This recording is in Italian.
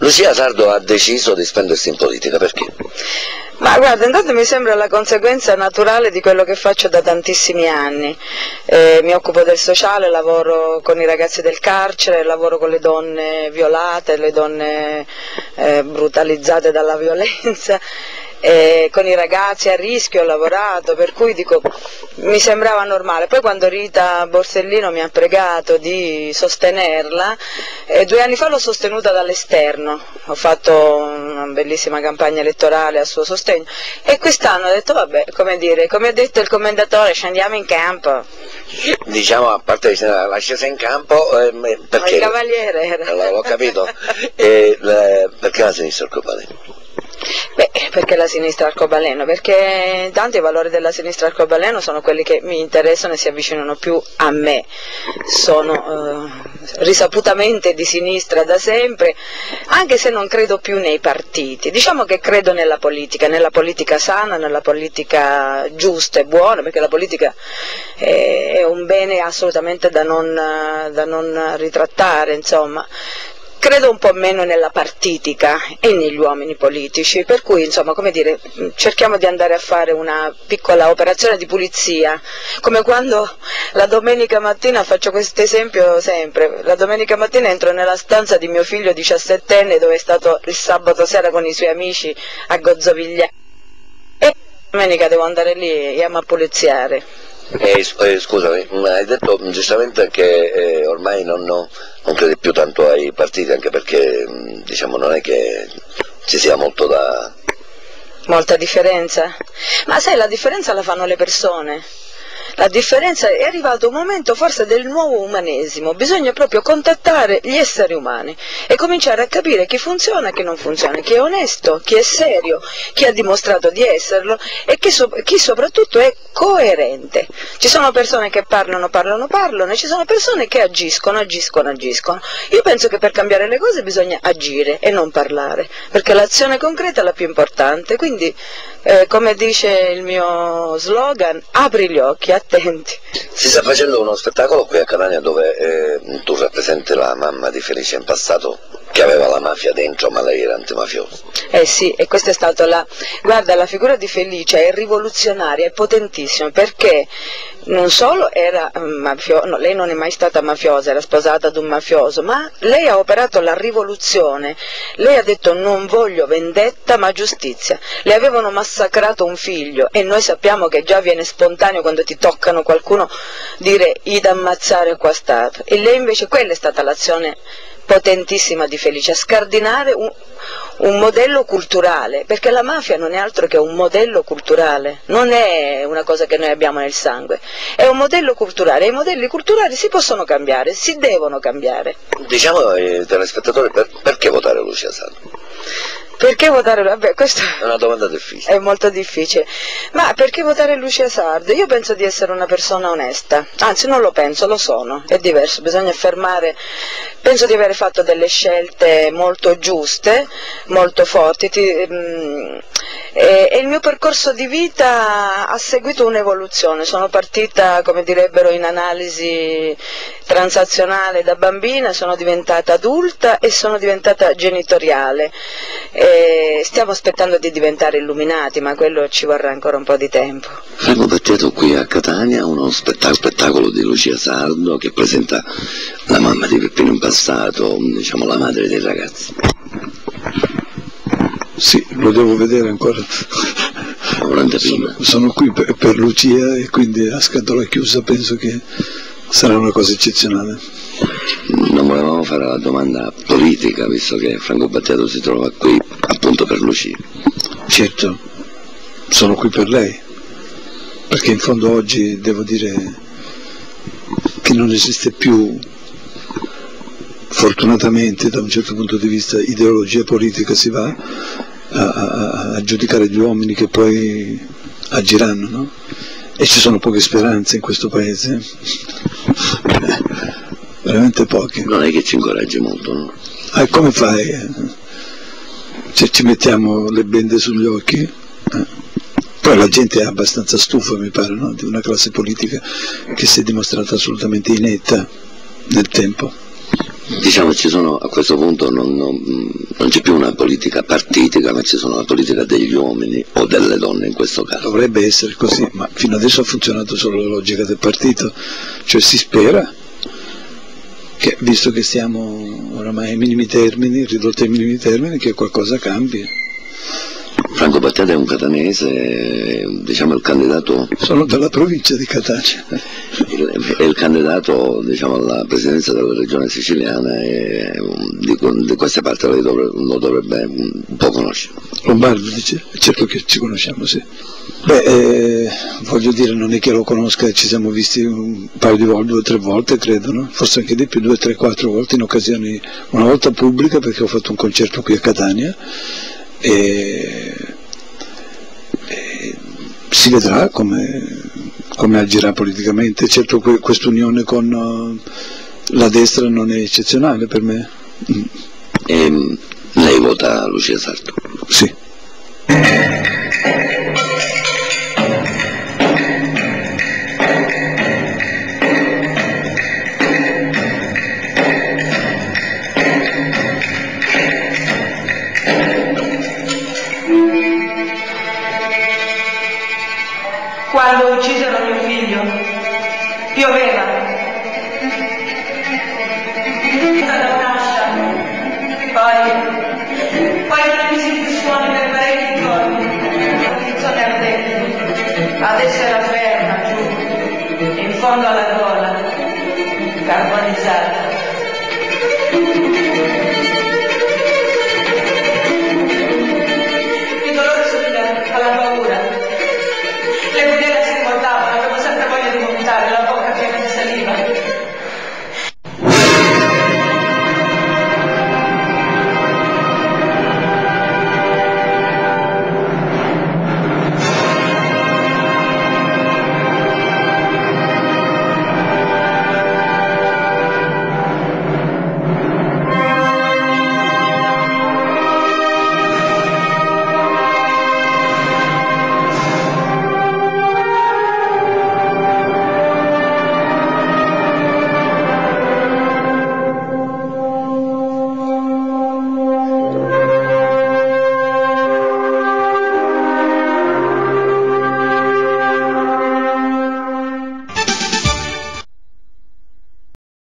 Lucia Sardo ha deciso di spendersi in politica, perché? Ma guarda, intanto mi sembra la conseguenza naturale di quello che faccio da tantissimi anni. Mi occupo del sociale, lavoro con i ragazzi del carcere, lavoro con le donne violate, le donne brutalizzate dalla violenza. Con i ragazzi a rischio ho lavorato, per cui dico, mi sembrava normale. Poi quando Rita Borsellino mi ha pregato di sostenerla, 2 anni fa l'ho sostenuta dall'esterno, ho fatto una bellissima campagna elettorale a suo sostegno, e quest'anno ho detto vabbè, come dire, come ha detto il commendatore, scendiamo in campo. Diciamo, a parte la scesa in campo, perché? Il cavaliere era. L'ho capito. Perché la sinistra arcobaleno? Beh, perché la sinistra arcobaleno? Perché intanto i valori della sinistra arcobaleno sono quelli che mi interessano e si avvicinano più a me. Sono risaputamente di sinistra da sempre, anche se non credo più nei partiti. Diciamo che credo nella politica sana, nella politica giusta e buona, perché la politica è un bene assolutamente da non ritrattare, insomma. Credo un po' meno nella partitica e negli uomini politici, per cui insomma, come dire, cerchiamo di andare a fare una piccola operazione di pulizia, come quando la domenica mattina, faccio questo esempio sempre, la domenica mattina entro nella stanza di mio figlio 17enne dove è stato il sabato sera con i suoi amici a gozzovigliare, e la domenica devo andare lì a puliziare. Scusami, hai detto giustamente che ormai non credi più tanto ai partiti, anche perché diciamo non è che ci sia molta differenza? Ma sai, la differenza la fanno le persone. La differenza è arrivato un momento forse del nuovo umanesimo, bisogna proprio contattare gli esseri umani e cominciare a capire chi funziona e chi non funziona, chi è onesto, chi è serio, chi ha dimostrato di esserlo e chi soprattutto è coerente. Ci sono persone che parlano e ci sono persone che agiscono. Io penso che per cambiare le cose bisogna agire e non parlare, perché l'azione concreta è la più importante, quindi come dice il mio slogan, apri gli occhi, attenti. Si sta facendo uno spettacolo qui a Catania dove tu rappresenti la mamma di Felice in passato, che aveva la mafia dentro, ma lei era antimafiosa. Sì, e questa è stata guarda, la figura di Felice è rivoluzionaria, è potentissima, perché non solo era lei non è mai stata mafiosa, era sposata ad un mafioso, ma lei ha operato la rivoluzione, lei ha detto non voglio vendetta ma giustizia, le avevano massacrato un figlio e noi sappiamo che già viene spontaneo quando ti toccano qualcuno dire id ammazzare qua stato, e lei invece quella è stata l'azione potentissima di Felice, a scardinare un modello culturale, perché la mafia non è altro che un modello culturale, non è una cosa che noi abbiamo nel sangue, è un modello culturale, e i modelli culturali si possono cambiare, si devono cambiare. Diciamo ai telespettatori perché votare Lucia Sardo? Perché votare? Vabbè, questa è una domanda difficile. È molto difficile. Ma perché votare Lucia Sardo? Io penso di essere una persona onesta, anzi non lo penso, lo sono, è diverso, bisogna affermare, penso di aver fatto delle scelte molto giuste, molto forti, e il mio percorso di vita ha seguito un'evoluzione, sono partita, come direbbero in analisi transazionale, da bambina, sono diventata adulta e sono diventata genitoriale. Stiamo aspettando di diventare illuminati, ma quello ci vorrà ancora un po' di tempo. Franco Battiato qui a Catania, uno spettacolo di Lucia Sardo che presenta la mamma di Peppino in passato, diciamo la madre dei ragazzi. Sì, lo devo vedere ancora. Sono qui per Lucia e quindi a scatola chiusa penso che sarà una cosa eccezionale. Non volevamo fare la domanda politica, visto che Franco Battiato si trova qui appunto per Lucia. Certo, sono qui per lei, perché in fondo oggi devo dire che non esiste più, fortunatamente da un certo punto di vista, ideologia politica, si va a giudicare gli uomini che poi agiranno, no? E ci sono poche speranze in questo paese. Veramente poche. Non è che ci incoraggi molto, no? Come fai? Se ci mettiamo le bende sugli occhi? Poi la gente è abbastanza stufa, mi pare, no? Di una classe politica che si è dimostrata assolutamente inetta nel tempo. Diciamo ci sono, a questo punto non c'è più una politica partitica, ma ci sono una politica degli uomini o delle donne in questo caso. Dovrebbe essere così, ma fino adesso ha funzionato solo la logica del partito, cioè si spera che, visto che siamo oramai ai minimi termini, ridotti ai minimi termini, che qualcosa cambi. Franco Battiato è un catanese, diciamo il candidato... Sono dalla provincia di Catania. È il candidato, diciamo, alla presidenza della regione siciliana e di queste parti lo dovrebbe un po' conoscere. Lombardo dice? Certo che ci conosciamo, sì. Voglio dire, non è che lo conosca, ci siamo visti un paio di volte, 2 o 3 volte credo, no? Forse anche di più, 2, 3, 4 volte in occasioni, una volta pubblica perché ho fatto un concerto qui a Catania e si vedrà come agirà politicamente. Certo questa unione con la destra non è eccezionale per me. E lei vota Lucia Sarto? Sì. Quando uccisero mio figlio, pioveva. Da un'ascia, poi non mi si suoni per parecchi giorni, condizione ardente. Adesso era ferma giù, in fondo alla gola, carbonizzata.